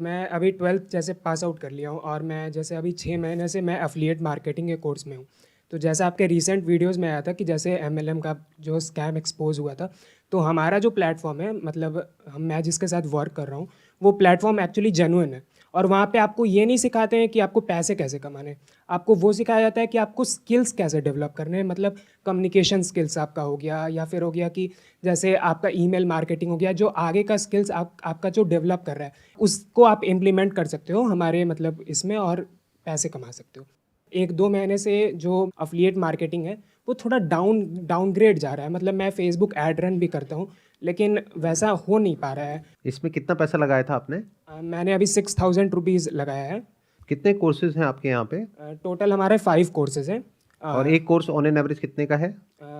मैं अभी 12th जैसे पास आउट कर लिया हूँ और मैं जैसे अभी 6 महीने से मैं एफ़िलिएट मार्केटिंग के कोर्स में हूँ। तो जैसा आपके रीसेंट वीडियोज़ में आया था कि जैसे एमएलएम का जो स्कैम एक्सपोज़ हुआ था, तो हमारा जो प्लेटफ़ॉर्म है मतलब हम मैं जिसके साथ वर्क कर रहा हूँ, वो प्लेटफ़ॉर्म एक्चुअली जेन्युइन है और वहाँ पे आपको ये नहीं सिखाते हैं कि आपको पैसे कैसे कमाने हैं। आपको वो सिखाया जाता है कि आपको स्किल्स कैसे डेवलप करने हैं, मतलब कम्युनिकेशन स्किल्स आपका हो गया या फिर हो गया कि जैसे आपका ईमेल मार्केटिंग हो गया, जो आगे का स्किल्स आपका जो डेवलप कर रहा है, उसको आप इम्प्लीमेंट कर सकते हो हमारे मतलब इसमें और पैसे कमा सकते हो। 1-2 महीने से जो एफ़िलिएट मार्केटिंग है, वो थोड़ा डाउनग्रेड जा रहा है। मतलब मैं फ़ेसबुक ऐड रन भी करता हूँ, लेकिन वैसा हो नहीं पा रहा है। इसमें कितना पैसा लगाया था आपने? मैंने अभी 6000 रुपीज़ लगाया है। कितने कोर्सेज़ हैं आपके यहाँ पे? टोटल हमारे 5 कोर्सेज़ हैं। और एक कोर्स ऑन एन एवरेज कितने का है?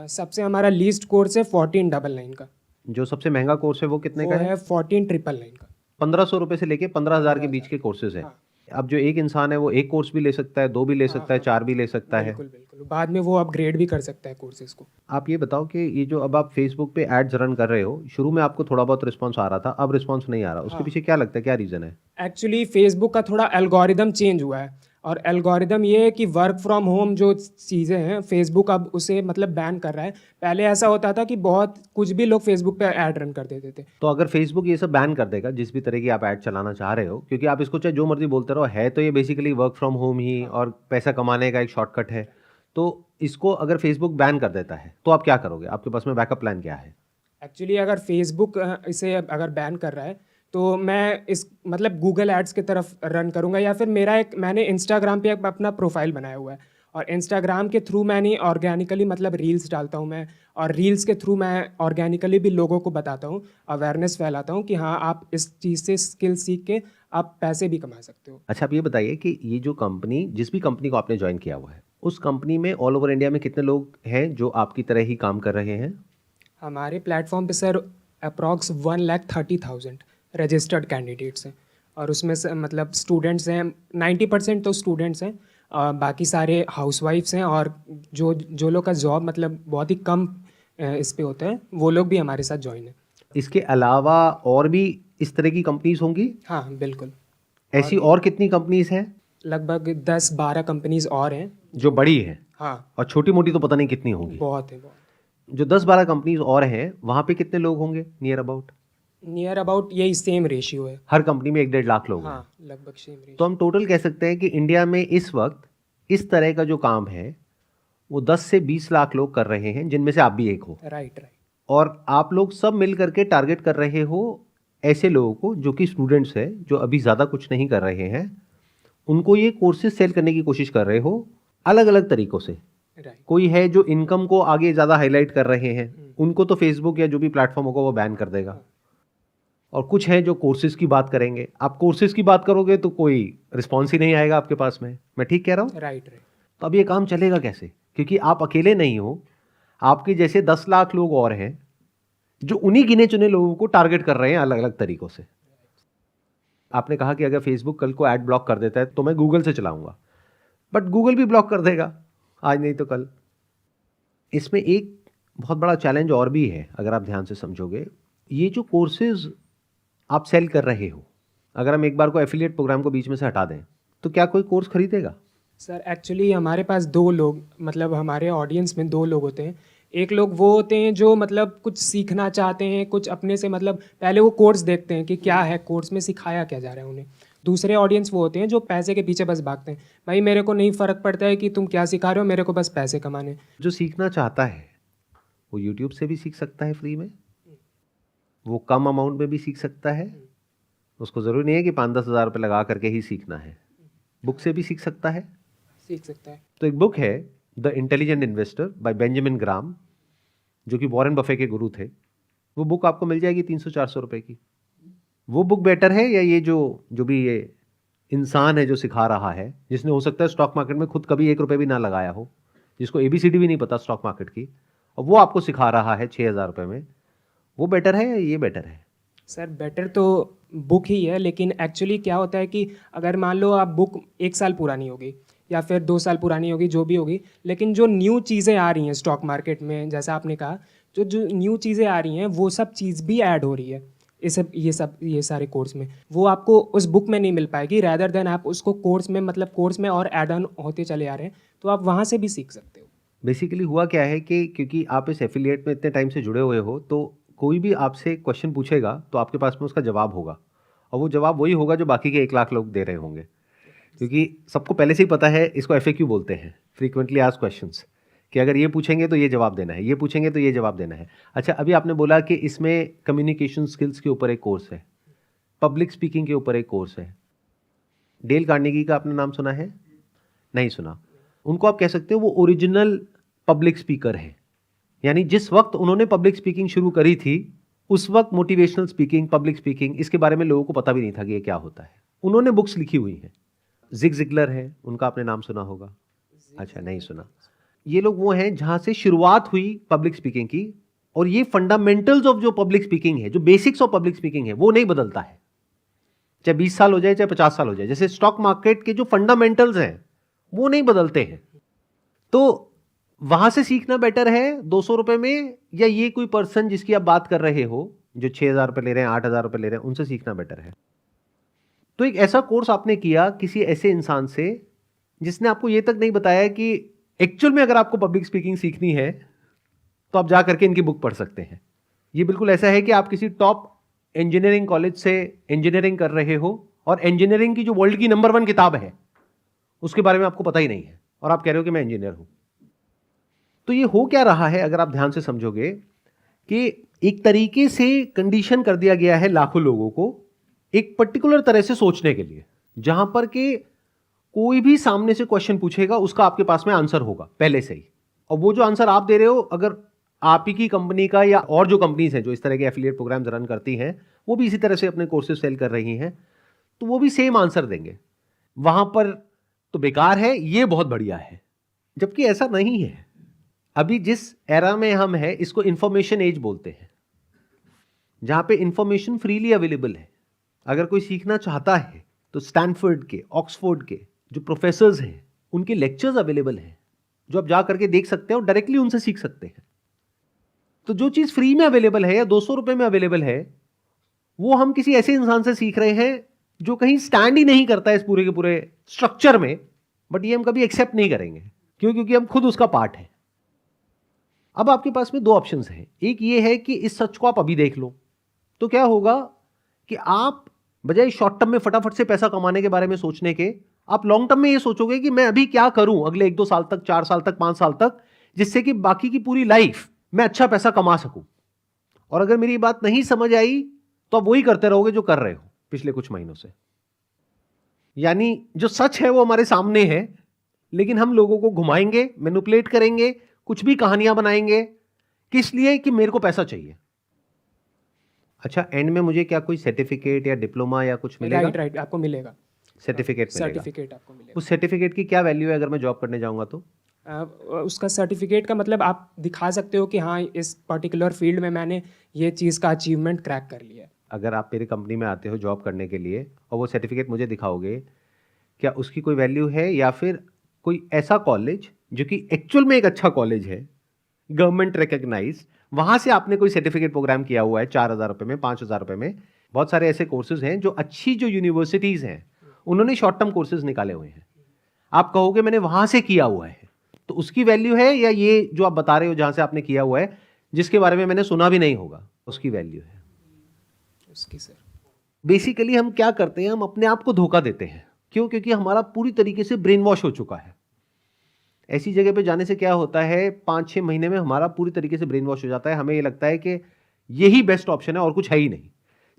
सबसे हमारा लीस्ट कोर्स है 1499 का। जो सबसे महंगा कोर्स है वो कितने वो का है? है 14999 का। 1500 रुपए से लेके 15,000 के बीच 15,000। के कोर्सेज़ हैं। हाँ। अब जो एक इंसान है वो एक कोर्स भी ले सकता है, 2 भी ले हाँ, सकता है, हाँ। 4 भी ले सकता है। बिल्कुल, बिल्कुल। बाद में वो अपग्रेड भी कर सकता है कोर्सेज़ को। आप ये बताओ कि ये जो अब आप फेसबुक पे एड्स रन कर रहे हो, शुरू में आपको थोड़ा बहुत रिस्पॉन्स आ रहा था, अब रिस्पॉन्स नहीं आ रहा। उसके हाँ। पीछे क्या लगता है, क्या रीज़न है? एक्चुअली फेसबुक का थोड़ा एल्गोरिदम चेंज हुआ है और एल्गोरिदम ये है कि वर्क फ्रॉम होम जो चीज़ें हैं फेसबुक अब उसे मतलब बैन कर रहा है। पहले ऐसा होता था कि बहुत कुछ भी लोग फेसबुक पे ऐड रन कर देते थे। तो अगर फेसबुक ये सब बैन कर देगा, जिस भी तरह की आप ऐड चलाना चाह रहे हो, क्योंकि आप इसको चाहे जो मर्जी बोलते रहो, है तो ये बेसिकली वर्क फ्रॉम होम ही हाँ। और पैसा कमाने का एक शॉर्टकट है। तो इसको अगर फेसबुक बैन कर देता है तो आप क्या करोगे? आपके पास में बैकअप प्लान क्या है? एक्चुअली अगर फेसबुक इसे अगर बैन कर रहा है तो मैं इस मतलब गूगल एड्स की तरफ रन करूँगा या फिर मैंने इंस्टाग्राम पे एक अपना प्रोफाइल बनाया हुआ है और इंस्टाग्राम के थ्रू मैंने ऑर्गेनिकली मतलब रील्स डालता हूँ मैं, और रील्स के थ्रू मैं ऑर्गेनिकली भी लोगों को बताता हूँ, अवेयरनेस फैलाता हूँ कि हाँ आप इस चीज़ से स्किल सीख के आप पैसे भी कमा सकते हो। अच्छा, आप ये बताइए कि ये जो कंपनी, जिस भी कंपनी को आपने ज्वाइन किया हुआ है, उस कंपनी में ऑल ओवर इंडिया में कितने लोग हैं जो आपकी तरह ही काम कर रहे हैं? हमारे प्लेटफॉर्म पे सर अप्रॉक्स 1,30,000 रजिस्टर्ड कैंडिडेट्स हैं और उसमें से मतलब स्टूडेंट्स हैं 90% तो स्टूडेंट्स हैं, बाकी सारे हाउसवाइफ्स हैं और जो जो लोग का जॉब मतलब बहुत ही कम इस पे होता है वो लोग भी हमारे साथ ज्वाइन है। इसके अलावा और भी इस तरह की कंपनीज होंगी? हाँ बिल्कुल। और ऐसी भी और कितनी कंपनीज हैं लगभग 10-12 कंपनीज़ और हैं। जो बड़ी हैं? हाँ। और छोटी मोटी तो पता नहीं कितनी होंगी। बहुत है बहुत। जो 10-12 कंपनीज और हैं वहाँ पे कितने लोग होंगे नियर अबाउट? नियर अबाउट यही सेम रेशियो है। हर कंपनी में 1-1.5 लाख लोग हाँ हैं। लगभग सेम तो रेशियो। हम टोटल कह सकते हैं कि इंडिया में इस वक्त इस तरह का जो काम है वो 10 से 20 लाख लोग कर रहे हैं, जिनमें से आप भी एक हो। Right right. और आप लोग सब मिल करके टारगेट कर रहे हो ऐसे लोगों को जो कि स्टूडेंट्स हैं, जो अभी ज़्यादा कुछ नहीं कर रहे हैं। उनको ये कोर्सेज सेल करने की कोशिश कर रहे हो अलग अलग तरीकों से। राइट। कोई है जो इनकम को आगे ज़्यादा हाईलाइट कर रहे हैं, उनको तो फेसबुक या जो भी प्लेटफॉर्म होगा वो बैन कर देगा। और कुछ हैं जो कोर्सेज की बात करेंगे। आप कोर्सेज की बात करोगे तो कोई रिस्पॉन्स ही नहीं आएगा आपके पास में। मैं ठीक कह रहा हूँ? Right right. तो अब ये काम चलेगा कैसे? क्योंकि आप अकेले नहीं हो, आपके जैसे 10 लाख लोग और हैं जो उन्हीं गिने चुने लोगों को टारगेट कर रहे हैं अलग अलग तरीकों से। आपने कहा कि अगर फेसबुक कल को ऐड ब्लॉक कर देता है तो मैं गूगल से चलाऊंगा, बट गूगल भी ब्लॉक कर देगा आज नहीं तो कल। इसमें एक बहुत बड़ा चैलेंज और भी है, अगर आप ध्यान से समझोगे। ये जो कोर्सेज आप सेल कर रहे हो, अगर हम एक बार को एफिलिएट प्रोग्राम को बीच में से हटा दें तो क्या कोई कोर्स खरीदेगा? सर एक्चुअली हमारे पास दो लोग मतलब हमारे ऑडियंस में दो लोग होते हैं। एक लोग वो होते हैं जो मतलब कुछ सीखना चाहते हैं, कुछ अपने से मतलब पहले वो कोर्स देखते हैं कि क्या है कोर्स में सिखाया क्या जा रहा है उन्हें। दूसरे ऑडियंस वो होते हैं जो पैसे के पीछे बस भागते हैं, भाई मेरे को नहीं फ़र्क पड़ता है कि तुम क्या सिखा रहे हो, मेरे को बस पैसे कमाने। जो सीखना चाहता है वो यूट्यूब से भी सीख सकता है फ्री में, वो कम अमाउंट में भी सीख सकता है। उसको ज़रूरी नहीं है कि 5-10 हज़ार रुपये लगा करके ही सीखना है, बुक से भी सीख सकता है। सीख सकता है। तो एक बुक है the intelligent investor by Benjamin Graham, जो कि वॉरेन बफे के गुरु थे। वो बुक आपको मिल जाएगी 300-400 रुपये की। वो बुक बेटर है या ये जो जो भी ये इंसान है जो सिखा रहा है, जिसने हो सकता है स्टॉक मार्केट में खुद कभी 1 रुपये भी ना लगाया हो, जिसको ABCD भी नहीं पता स्टॉक मार्केट की, और वो आपको सिखा रहा है 6,000 रुपये में, वो बेटर है या ये बेटर है? सर बेटर तो बुक ही है, लेकिन एक्चुअली क्या होता है कि अगर मान लो आप बुक 1 साल पुरानी होगी या फिर 2 साल पुरानी होगी जो भी होगी, लेकिन जो न्यू चीज़ें आ रही हैं स्टॉक मार्केट में जैसा आपने कहा, जो जो न्यू चीज़ें आ रही हैं वो सब चीज़ भी ऐड हो रही है ये सारे कोर्स में, वो आपको उस बुक में नहीं मिल पाएगी। रैदर देन आप उसको कोर्स में, मतलब कोर्स में और ऐड ऑन होते चले आ रहे हैं, तो आप वहाँ से भी सीख सकते हो। बेसिकली हुआ क्या है कि क्योंकि आप इस एफिलिएट में इतने टाइम से जुड़े हुए हो, तो कोई भी आपसे क्वेश्चन पूछेगा तो आपके पास में उसका जवाब होगा, और वो जवाब वही होगा जो बाकी के 1 लाख लोग दे रहे होंगे, क्योंकि सबको पहले से ही पता है। इसको FAQ बोलते हैं, फ्रीक्वेंटली आस्क्ड क्वेश्चंस, कि अगर ये पूछेंगे तो ये जवाब देना है, ये पूछेंगे तो ये जवाब देना है। अच्छा, अभी आपने बोला कि इसमें कम्युनिकेशन स्किल्स के ऊपर एक कोर्स है, पब्लिक स्पीकिंग के ऊपर एक कोर्स है। डेल कार्नेगी का आपने नाम सुना है? नहीं सुना। उनको आप कह सकते हो वो ओरिजिनल पब्लिक स्पीकर है, यानी जिस वक्त उन्होंने पब्लिक स्पीकिंग शुरू करी थी उस वक्त मोटिवेशनल स्पीकिंग, पब्लिक स्पीकिंग, इसके बारे में लोगों को पता भी नहीं था कि ये क्या होता है। उन्होंने बुक्स लिखी हुई हैं। जिग जिगलर है, उनका आपने नाम सुना होगा? अच्छा, नहीं सुना। ये लोग वो हैं जहां से शुरुआत हुई पब्लिक स्पीकिंग की, और ये फंडामेंटल्स ऑफ जो पब्लिक स्पीकिंग है, जो बेसिक्स ऑफ पब्लिक स्पीकिंग है, वो नहीं बदलता है, चाहे 20 साल हो जाए चाहे 50 साल हो जाए। जैसे स्टॉक मार्केट के जो फंडामेंटल्स हैं वो नहीं बदलते हैं। तो वहां से सीखना बेटर है 200 रुपए में, या ये कोई पर्सन जिसकी आप बात कर रहे हो जो 6,000 रुपए ले रहे हैं, 8,000 रुपए ले रहे हैं, उनसे सीखना बेटर है। तो एक ऐसा कोर्स आपने किया किसी ऐसे इंसान से जिसने आपको ये तक नहीं बताया कि एक्चुअल में अगर आपको पब्लिक स्पीकिंग सीखनी है तो आप जा करके इनकी बुक पढ़ सकते हैं। ये बिल्कुल ऐसा है कि आप किसी टॉप इंजीनियरिंग कॉलेज से इंजीनियरिंग कर रहे हो और इंजीनियरिंग की जो वर्ल्ड की नंबर 1 किताब है उसके बारे में आपको पता ही नहीं है, और आप कह रहे हो कि मैं इंजीनियर हूं। तो ये हो क्या रहा है, अगर आप ध्यान से समझोगे, कि एक तरीके से कंडीशन कर दिया गया है लाखों लोगों को एक पर्टिकुलर तरह से सोचने के लिए, जहां पर कि कोई भी सामने से क्वेश्चन पूछेगा उसका आपके पास में आंसर होगा पहले से ही, और वो जो आंसर आप दे रहे हो, अगर आप ही की कंपनी का या और जो कंपनीज हैं जो इस तरह के एफिलिएट प्रोग्राम्स रन करती हैं वो भी इसी तरह से अपने कोर्सेज सेल कर रही हैं, तो वो भी सेम आंसर देंगे। वहां पर तो बेकार है, ये बहुत बढ़िया है, जबकि ऐसा नहीं है। अभी जिस एरा में हम हैं इसको इंफॉर्मेशन एज बोलते हैं, जहां पे इंफॉर्मेशन फ्रीली अवेलेबल है। अगर कोई सीखना चाहता है तो स्टैनफोर्ड के, ऑक्सफोर्ड के जो प्रोफेसर्स हैं उनके लेक्चर्स अवेलेबल हैं जो आप जा करके देख सकते हैं और डायरेक्टली उनसे सीख सकते हैं। तो जो चीज फ्री में अवेलेबल है या 200 रुपए में अवेलेबल है, वो हम किसी ऐसे इंसान से सीख रहे हैं जो कहीं स्टैंड ही नहीं करता है इस पूरे के पूरे स्ट्रक्चर में, बट ये हम कभी एक्सेप्ट नहीं करेंगे। क्यों? क्योंकि हम खुद उसका पार्ट है। अब आपके पास में 2 ऑप्शंस हैं। एक ये है कि इस सच को आप अभी देख लो, तो क्या होगा कि आप बजाय शॉर्ट टर्म में फटाफट से पैसा कमाने के बारे में सोचने के, आप लॉन्ग टर्म में ये सोचोगे कि मैं अभी क्या करूं अगले 1-2 साल तक, 4 साल तक, 5 साल तक, जिससे कि बाकी की पूरी लाइफ मैं अच्छा पैसा कमा सकूं। और अगर मेरी बात नहीं समझ आई तो आप वही करते रहोगे जो कर रहे हो पिछले कुछ महीनों से। यानी जो सच है वो हमारे सामने है, लेकिन हम लोगों को घुमाएंगे, मैनिपुलेट करेंगे, कुछ भी कहानियां बनाएंगे, किस लिए? कि मेरे को पैसा चाहिए। अच्छा, एंड में मुझे क्या कोई सर्टिफिकेट या डिप्लोमा या कुछ मिलेगा? राइट, आपको मिलेगा सर्टिफिकेट मिलेगा। सर्टिफिकेट आपको मिलेगा। उस सर्टिफिकेट की क्या वैल्यू है अगर मैं जॉब करने जाऊंगा तो? उसका सर्टिफिकेट का मतलब आप दिखा सकते हो कि हाँ, इस पर्टिकुलर फील्ड में मैंने ये चीज़ का अचीवमेंट क्रैक कर लिया है। अगर आप मेरी कंपनी में आते हो जॉब करने के लिए और वो सर्टिफिकेट मुझे दिखाओगे, क्या उसकी कोई वैल्यू है? या फिर कोई ऐसा कॉलेज जो कि एक्चुअल में एक अच्छा कॉलेज है, गवर्नमेंट रिकग्नाइज, वहां से आपने कोई सर्टिफिकेट प्रोग्राम किया हुआ है 4,000 रुपए में, 5,000 रुपए में, बहुत सारे ऐसे कोर्सेज हैं जो अच्छी जो यूनिवर्सिटीज हैं उन्होंने शॉर्ट टर्म कोर्सेज निकाले हुए हैं, आप कहोगे मैंने वहां से किया हुआ है, तो उसकी वैल्यू है? या ये जो आप बता रहे हो जहां से आपने किया हुआ है जिसके बारे में मैंने सुना भी नहीं होगा, उसकी वैल्यू है? उसकी सर बेसिकली हम क्या करते हैं, हम अपने आप को धोखा देते हैं। क्यों? क्योंकि हमारा पूरी तरीके से ब्रेन वॉश हो चुका है। ऐसी जगह पे जाने से क्या होता है, 5-6 महीने में हमारा पूरी तरीके से ब्रेन वॉश हो जाता है। हमें ये लगता है कि यही बेस्ट ऑप्शन है और कुछ है ही नहीं,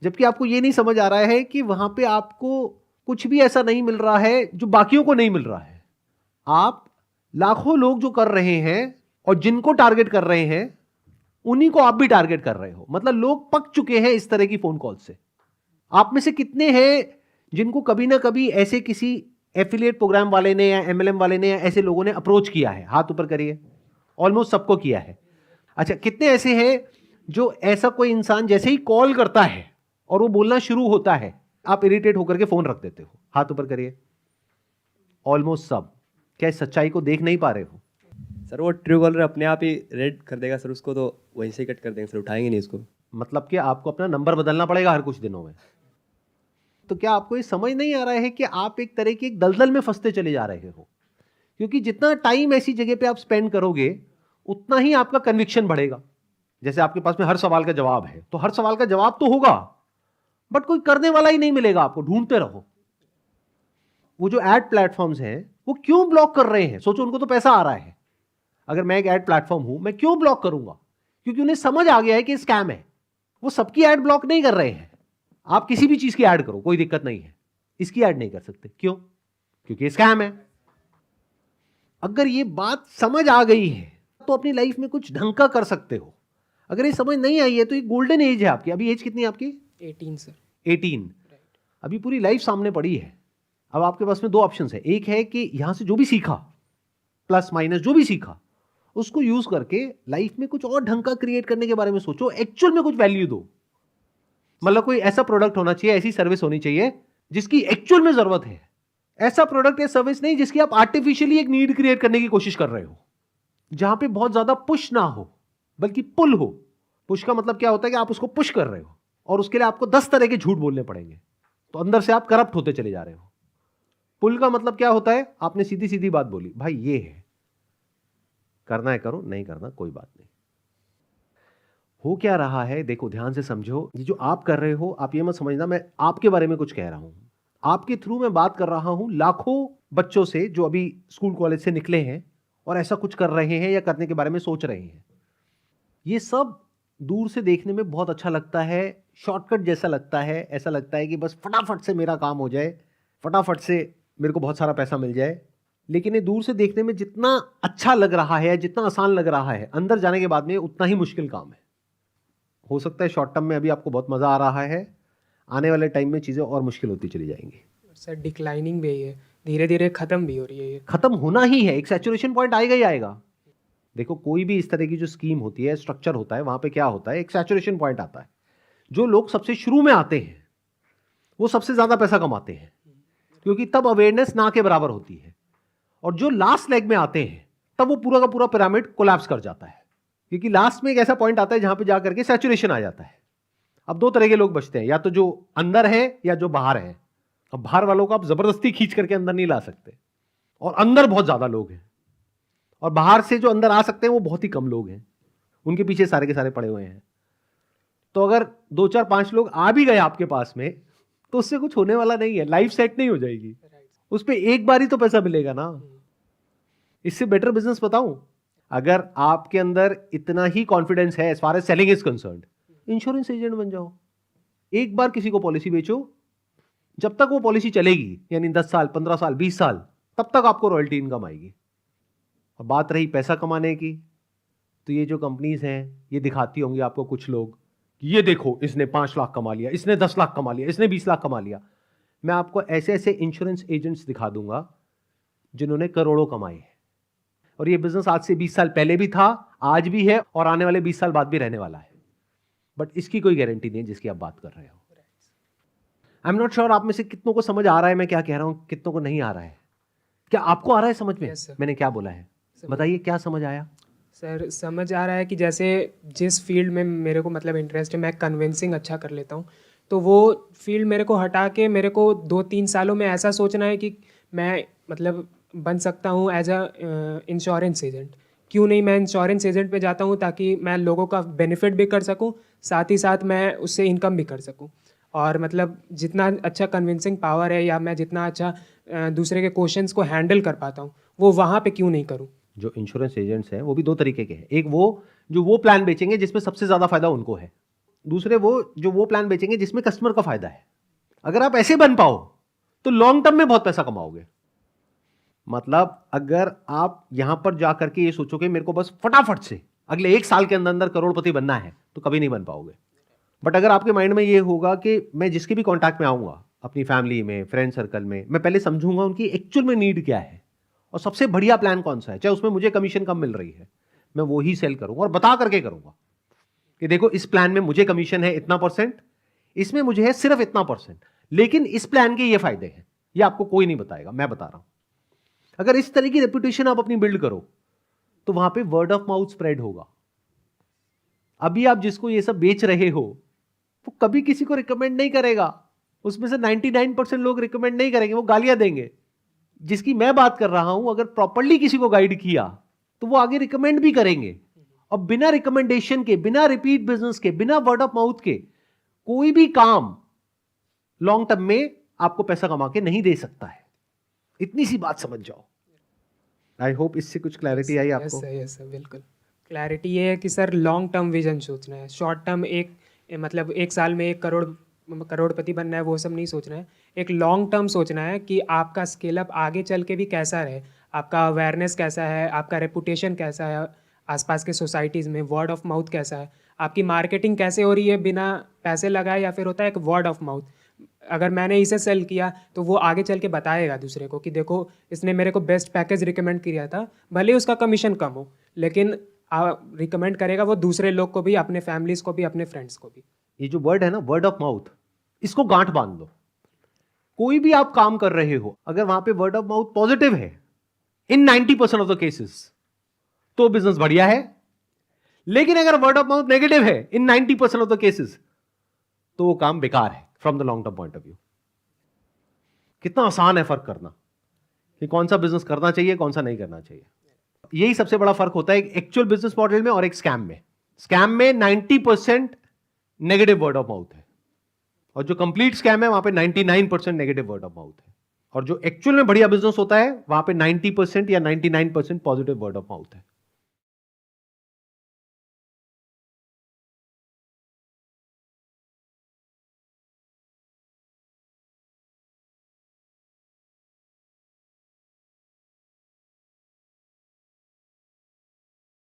जबकि आपको ये नहीं समझ आ रहा है कि वहां पे आपको कुछ भी ऐसा नहीं मिल रहा है जो बाकियों को नहीं मिल रहा है। आप लाखों लोग जो कर रहे हैं और जिनको टारगेट कर रहे हैं उन्हीं को आप भी टारगेट कर रहे हो। मतलब लोग पक चुके हैं इस तरह की फोन कॉल से। आप में से कितने हैं जिनको कभी ना कभी ऐसे किसी एफिलिएट प्रोग्राम वाले ने या MLM वाले ने या ऐसे लोगों ने अप्रोच किया है? हाथ ऊपर करिए। ऑलमोस्ट सबको किया है। अच्छा, कितने ऐसे हैं जो ऐसा कोई इंसान जैसे ही कॉल करता है और वो बोलना शुरू होता है आप इरिटेट होकर के फोन रख देते हो? हाथ ऊपर करिए। ऑलमोस्ट सब। क्या इस सच्चाई को देख नहीं पा रहे हो? सर वो ट्रू कॉलर अपने आप ही रेड कर देगा सर उसको, तो वहीं से कट कर देंगे सर, उठाएंगे नहीं उसको। मतलब कि आपको अपना नंबर बदलना पड़ेगा हर कुछ दिनों में। तो क्या आपको ये समझ नहीं आ रहा है कि आप एक तरह की एक दलदल में फंसते चले जा रहे हो? क्योंकि जितना टाइम ऐसी जगह पे आप स्पेंड करोगे उतना ही आपका कन्विक्शन बढ़ेगा। जैसे आपके पास में हर सवाल का जवाब है, तो हर सवाल का जवाब तो होगा, बट कोई करने वाला ही नहीं मिलेगा आपको, ढूंढते रहो। वो जो एड प्लेटफॉर्म्स हैं वो क्यों ब्लॉक कर रहे हैं? सोचो, उनको तो पैसा आ रहा है। अगर मैं एक एड प्लेटफॉर्म हूं, मैं क्यों ब्लॉक करूंगा? क्योंकि उन्हें समझ आ गया है कि स्कैम है। वो सबकी एड ब्लॉक नहीं कर रहे हैं। आप किसी भी चीज की ऐड करो, कोई दिक्कत नहीं है, इसकी ऐड नहीं कर सकते। क्यों? क्योंकि स्कैम है। अगर ये बात समझ आ गई है तो अपनी लाइफ में कुछ ढंग का कर सकते हो। अगर ये समझ नहीं आई है तो ये गोल्डन एज है आपकी। अभी एज कितनी है आपकी? 18 सर। 18। अभी पूरी लाइफ सामने पड़ी है। अब आपके पास में दो ऑप्शंस है। एक है कि यहां से जो भी सीखा, प्लस माइनस जो भी सीखा, उसको यूज करके लाइफ में कुछ और ढंग का क्रिएट करने के बारे में सोचो, एक्चुअल में कुछ वैल्यू दो। मतलब कोई ऐसा प्रोडक्ट होना चाहिए, ऐसी सर्विस होनी चाहिए जिसकी एक्चुअल में जरूरत है। ऐसा प्रोडक्ट या सर्विस नहीं जिसकी आप आर्टिफिशियली एक नीड क्रिएट करने की कोशिश कर रहे हो, जहां पे बहुत ज्यादा पुश ना हो बल्कि पुल हो। पुश का मतलब क्या होता है कि आप उसको पुश कर रहे हो और उसके लिए आपको 10 तरह के झूठ बोलने पड़ेंगे, तो अंदर से आप करप्ट होते चले जा रहे हो। पुल का मतलब क्या होता है? आपने सीधी सीधी बात बोली, भाई ये है, करना है करो, नहीं करना कोई बात नहीं। हो क्या रहा है देखो, ध्यान से समझो। ये जो आप कर रहे हो, आप ये मत समझना मैं आपके बारे में कुछ कह रहा हूं। आपके थ्रू मैं बात कर रहा हूं लाखों बच्चों से जो अभी स्कूल कॉलेज से निकले हैं और ऐसा कुछ कर रहे हैं या करने के बारे में सोच रहे हैं। ये सब दूर से देखने में बहुत अच्छा लगता है, शॉर्टकट जैसा लगता है। ऐसा लगता है कि बस फटाफट से मेरा काम हो जाए, फटाफट से मेरे को बहुत सारा पैसा मिल जाए। लेकिन ये दूर से देखने में जितना अच्छा लग रहा है, जितना आसान लग रहा है, अंदर जाने के बाद में उतना ही मुश्किल काम है। हो सकता है शॉर्ट टर्म में अभी आपको बहुत मजा आ रहा है, आने वाले टाइम में चीजें और मुश्किल होती चली जाएंगी। सर डिक्लाइनिंग भी है, धीरे धीरे खत्म भी हो रही है ये। खत्म होना ही है, एक सैचुरेशन पॉइंट आएगा ही आएगा। देखो, कोई भी इस तरह की जो स्कीम होती है, स्ट्रक्चर होता है, वहां पे क्या होता है, एक सैचुरेशन पॉइंट आता है। जो लोग सबसे शुरू में आते हैं वो सबसे ज्यादा पैसा कमाते हैं, क्योंकि तब अवेयरनेस ना के बराबर होती है। और जो लास्ट लेग में आते हैं तब वो पूरा का पूरा पिरामिड कोलैप्स कर जाता है, क्योंकि लास्ट में एक ऐसा पॉइंट आता है जहां पे जाकर के सैचुरेशन आ जाता है। अब दो तरह के लोग बचते हैं, या तो जो अंदर है या जो बाहर है। अब बाहर वालों को आप जबरदस्ती खींच करके अंदर नहीं ला सकते, और अंदर बहुत ज्यादा लोग हैं, और बाहर से जो अंदर आ सकते हैं वो बहुत ही कम लोग हैं, उनके पीछे सारे के सारे पड़े हुए हैं। तो अगर 2 4 5 लोग आ भी गए आपके पास में तो उससे कुछ होने वाला नहीं है, लाइफ सेट नहीं हो जाएगी, उस पर एक बार ही तो पैसा मिलेगा ना। इससे बेटर बिजनेस बताऊं, अगर आपके अंदर इतना ही कॉन्फिडेंस है as far as selling is concerned, insurance agent बन जाओ। एक बार किसी को पॉलिसी बेचो, जब तक वो पॉलिसी चलेगी, यानी 10 साल 15 साल 20 साल, तब तक आपको रॉयल्टी इनकम आएगी। अब बात रही पैसा कमाने की, तो ये जो कंपनीज हैं ये दिखाती होंगी आपको कुछ लोग, ये देखो इसने 5 लाख कमा लिया, इसने 10 लाख कमा लिया, इसने 20 लाख कमा लिया। मैं आपको ऐसे ऐसे इंश्योरेंस एजेंट्स दिखा दूंगा जिन्होंने करोड़ों कमाए हैं, और ये बिजनेस आज से 20 साल पहले भी था, आज भी है, और आने वाले 20 साल बाद भी रहने वाला है। बट इसकी कोई गारंटी नहीं है जिसकी आप बात कर रहे हो। आई एम नॉट श्योर आप में से कितनों को समझ आ रहा है मैं क्या कह रहा हूं, कितनों को नहीं आ रहा है। क्या आपको आ रहा है समझ में? Yes, sir. मैंने क्या बोला है, बताइए क्या समझ आया? सर समझ आ रहा है कि जैसे जिस फील्ड में मेरे को मतलब इंटरेस्ट है, मैं कन्विंसिंग अच्छा कर लेता हूँ, तो वो फील्ड मेरे को हटा के मेरे को 2-3 सालों में ऐसा सोचना है कि मैं मतलब बन सकता हूँ एज अ इंश्योरेंस एजेंट। क्यों नहीं मैं इंश्योरेंस एजेंट पे जाता हूँ, ताकि मैं लोगों का बेनिफिट भी कर सकूँ, साथ ही साथ मैं उससे इनकम भी कर सकूँ। और मतलब जितना अच्छा कन्विंसिंग पावर है, या मैं जितना अच्छा दूसरे के क्वेश्चंस को हैंडल कर पाता हूँ, वो वहाँ पे क्यों नहीं करूँ। जो इंश्योरेंस एजेंट्स हैं वो भी 2 तरीके के हैं। एक वो जो वो प्लान बेचेंगे जिसमें सबसे ज्यादा फायदा उनको है, दूसरे वो जो वो प्लान बेचेंगे जिसमें कस्टमर का फायदा है। अगर आप ऐसे बन पाओ तो लॉन्ग टर्म में बहुत पैसा कमाओगे। मतलब अगर आप यहां पर जाकर के ये सोचोगे मेरे को बस फटाफट से अगले 1 साल के अंदर अंदर करोड़पति बनना है, तो कभी नहीं बन पाओगे। बट अगर आपके माइंड में ये होगा कि मैं जिसके भी कॉन्टैक्ट में आऊंगा, अपनी फैमिली में, फ्रेंड सर्कल में, मैं पहले समझूंगा उनकी एक्चुअल में नीड क्या है और सबसे बढ़िया प्लान कौन सा है, चाहे उसमें मुझे कमीशन कम मिल रही है, मैं वो ही सेल करूंगा, और बता करके करूंगा कि देखो इस प्लान में मुझे कमीशन है इतना %, इसमें मुझे है सिर्फ इतना %, लेकिन इस प्लान के ये फायदे हैं, ये आपको कोई नहीं बताएगा, मैं बता रहा हूं। अगर इस तरह की रेपुटेशन आप अपनी बिल्ड करो तो वहां पे वर्ड ऑफ माउथ स्प्रेड होगा। अभी आप जिसको ये सब बेच रहे हो वो कभी किसी को रिकमेंड नहीं करेगा, उसमें से 99% लोग रिकमेंड नहीं करेंगे, वो गालियां देंगे। जिसकी मैं बात कर रहा हूं, अगर प्रॉपर्ली किसी को गाइड किया तो वो आगे रिकमेंड भी करेंगे। और बिना रिकमेंडेशन के, बिना रिपीट बिजनेस के, बिना वर्ड ऑफ माउथ के कोई भी काम लॉन्ग टर्म में आपको पैसा कमा के नहीं दे सकता है। इतनी सी बात समझ जाओ। आई होप इससे कुछ क्लैरिटी आई आपको। यस सर, बिल्कुल क्लैरिटी ये है कि सर लॉन्ग टर्म विजन सोचना है। शॉर्ट टर्म मतलब 1 साल में 1 करोड़पति बनना है, वो सब नहीं सोचना है। एक लॉन्ग टर्म सोचना है कि आपका स्केल अप आगे चल के भी कैसा रहे, आपका अवेयरनेस कैसा है, आपका रेपुटेशन कैसा है आसपास के सोसाइटीज़ में, वर्ड ऑफ माउथ कैसा है, आपकी मार्केटिंग कैसे हो रही है बिना पैसे लगाए, या फिर होता है एक वर्ड ऑफ माउथ, अगर मैंने इसे सेल किया तो वो आगे चल के बताएगा दूसरे को कि देखो इसने मेरे को बेस्ट पैकेज रिकमेंड किया था, भले उसका कमीशन कम हो लेकिन रिकमेंड करेगा वो दूसरे लोग को भी, अपने फैमिलीज को भी, अपने फ्रेंड्स को भी। ये जो वर्ड है ना, वर्ड ऑफ माउथ, इसको गांठ बांध लो। कोई भी आप काम कर रहे हो, अगर वहां पे वर्ड ऑफ माउथ पॉजिटिव है इन 90% ऑफ द केसेस तो बिजनेस बढ़िया है। लेकिन अगर वर्ड ऑफ माउथ नेगेटिव है इन 90% ऑफ द केसेस तो वो काम बेकार है from the long term point of view. कितना आसान है फर्क करना कि कौन सा बिजनेस करना चाहिए, कौन सा नहीं करना चाहिए। यही सबसे बड़ा फर्क होता है एक एक्चुअल बिजनेस मॉडल में और एक स्कैम में। स्कैम में 90% नेगेटिव वर्ड ऑफ माउथ है और जो कंप्लीट स्कैम है वहां पे 99% नेगेटिव वर्ड ऑफ माउथ है। और जो एक्चुअल में बढ़िया बिजनेस होता है वहां पे 90% या 99% पॉजिटिव वर्ड ऑफ माउथ है।